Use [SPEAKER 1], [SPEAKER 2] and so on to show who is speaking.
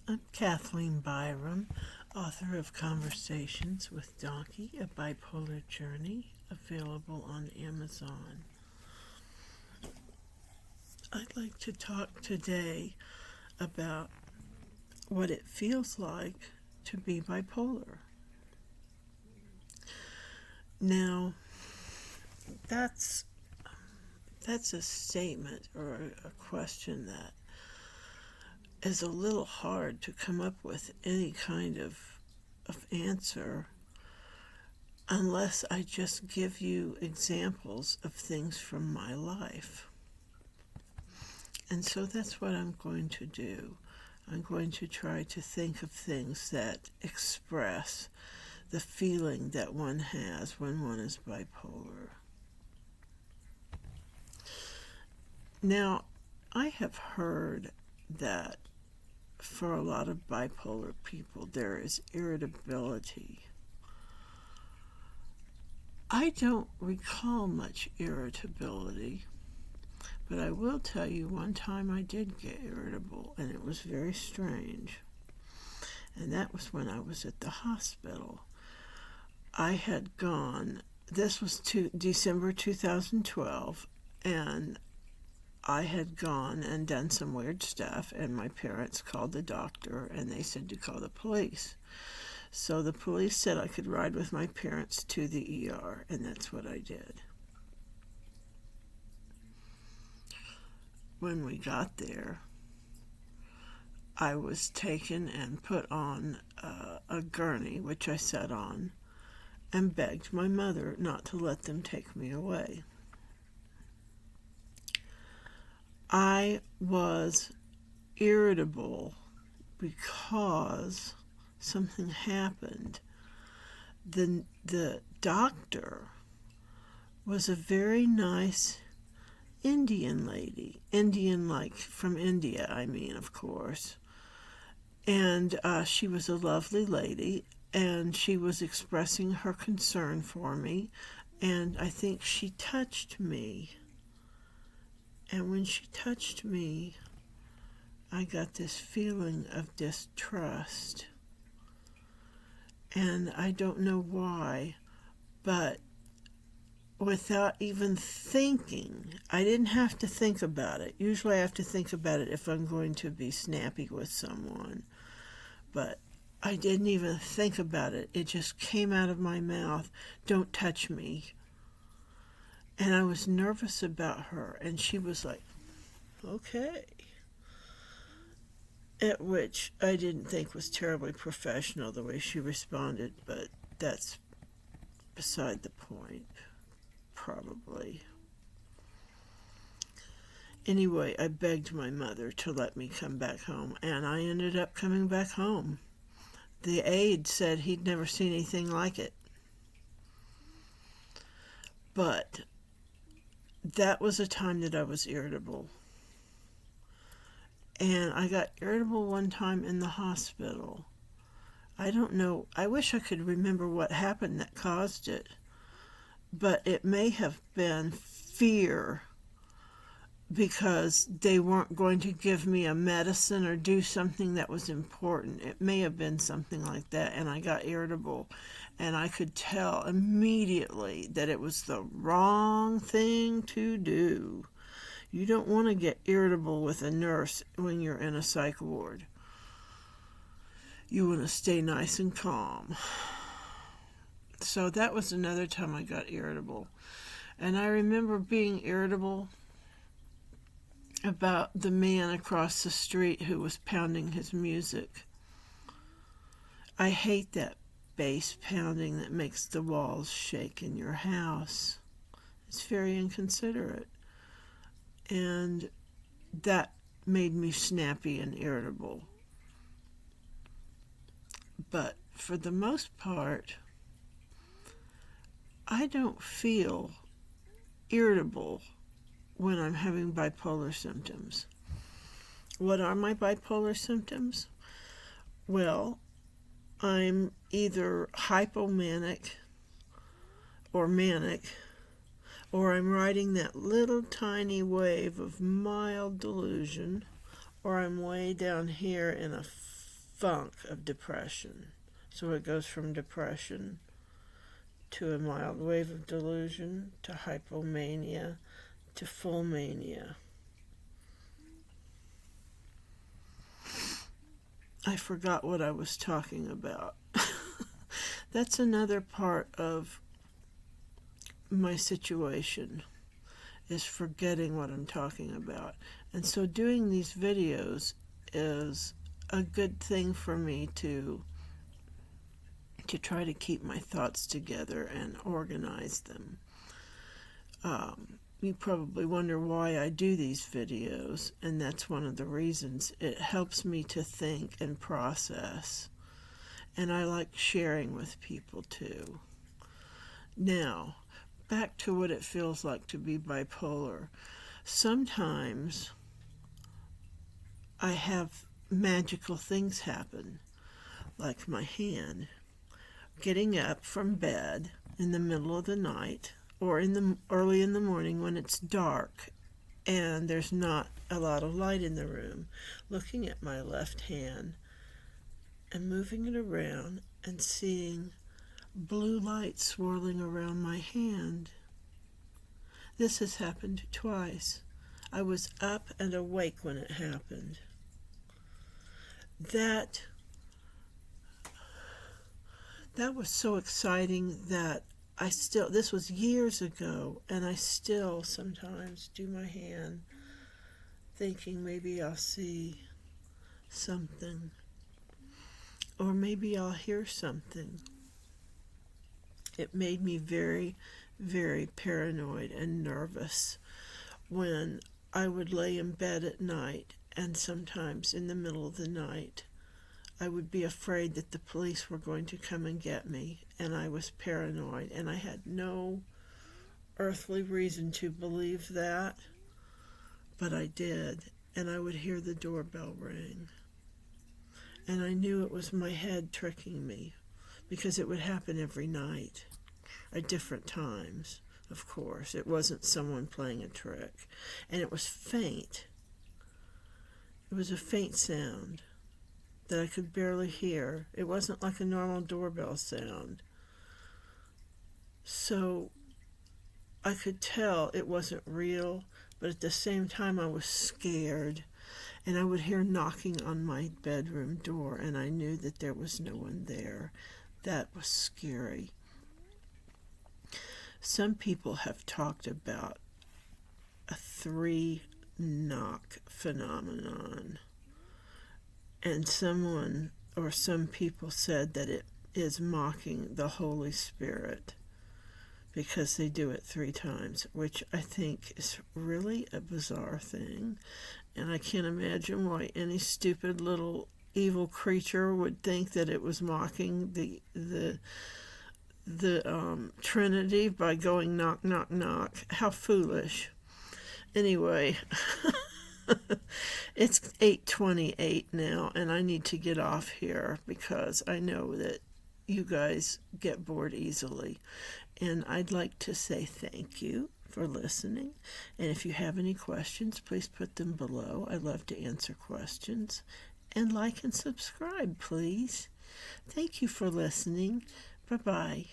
[SPEAKER 1] I'm Kathleen Byram, author of Conversations with Donkey, a Bipolar Journey, available on Amazon. I'd like to talk today about what it feels like to be bipolar. Now, that's a statement or a question that is a little hard to come up with any kind of answer unless I just give you examples of things from my life. And so that's what I'm going to do. I'm going to try to think of things that express the feeling that one has when one is bipolar. Now, I have heard that for a lot of bipolar people there is irritability. I don't recall much irritability, but I will tell you one time I did get irritable, and it was very strange. And that was when I was at the hospital. I had gone, this was December 2012, and I had gone and done some weird stuff, and my parents called the doctor, and they said to call the police. So the police said I could ride with my parents to the ER, and that's what I did. When we got there, I was taken and put on a gurney, which I sat on, and begged my mother not to let them take me away. I was irritable because something happened. The doctor was a very nice Indian lady. Indian, like from India, I mean, of course. And she was a lovely lady, and she was expressing her concern for me, and I think she touched me. And when she touched me, I got this feeling of distrust. And I don't know why, but without even thinking, I didn't have to think about it. Usually I have to think about it if I'm going to be snappy with someone. But I didn't even think about it. It just came out of my mouth, "Don't touch me." And I was nervous about her, and she was like, "Okay." At which I didn't think was terribly professional the way she responded, but that's beside the point, probably. Anyway, I begged my mother to let me come back home, and I ended up coming back home. The aide said he'd never seen anything like it. But that was a time that I was irritable. And I got irritable one time in the hospital. I don't know, I wish I could remember what happened that caused it. But it may have been fear because they weren't going to give me a medicine or do something that was important. It may have been something like that, and I got irritable. And I could tell immediately that it was the wrong thing to do. You don't want to get irritable with a nurse when you're in a psych ward. You want to stay nice and calm. So that was another time I got irritable. And I remember being irritable about the man across the street who was pounding his music. I hate that bass pounding that makes the walls shake in your house. It's very inconsiderate. And that made me snappy and irritable. But for the most part, I don't feel irritable when I'm having bipolar symptoms. What are my bipolar symptoms? Well, I'm either hypomanic or manic, or I'm riding that little tiny wave of mild delusion, or I'm way down here in a funk of depression. So it goes from depression to a mild wave of delusion to hypomania to full mania. I forgot what I was talking about. That's another part of my situation, is forgetting what I'm talking about. And so doing these videos is a good thing for me to try to keep my thoughts together and organize them. You probably wonder why I do these videos, and that's one of the reasons. It helps me to think and process, and I like sharing with people too. Now, back to what it feels like to be bipolar. Sometimes I have magical things happen, like my hand getting up from bed in the middle of the night or early in the morning when it's dark and there's not a lot of light in the room, looking at my left hand and moving it around and seeing blue light swirling around my hand. This has happened twice. I was up and awake when it happened. That was so exciting that this was years ago, and I still sometimes do my hand thinking maybe I'll see something, or maybe I'll hear something. It made me very, very paranoid and nervous when I would lay in bed at night, and sometimes in the middle of the night I would be afraid that the police were going to come and get me, and I was paranoid, and I had no earthly reason to believe that, but I did, and I would hear the doorbell ring, and I knew it was my head tricking me, because it would happen every night, at different times, of course. It wasn't someone playing a trick, and it was faint. It was a faint sound that I could barely hear. It wasn't like a normal doorbell sound. So I could tell it wasn't real, but at the same time I was scared, and I would hear knocking on my bedroom door, and I knew that there was no one there. That was scary. Some people have talked about a 3-knock phenomenon, and some people said that it is mocking the Holy Spirit because they do it 3 times, which I think is really a bizarre thing, and I can't imagine why any stupid little evil creature would think that it was mocking the Trinity by going knock, knock, knock. How foolish. Anyway, it's 8:28 now, and I need to get off here because I know that you guys get bored easily. And I'd like to say thank you for listening. And if you have any questions, please put them below. I love to answer questions. And like and subscribe, please. Thank you for listening. Bye-bye.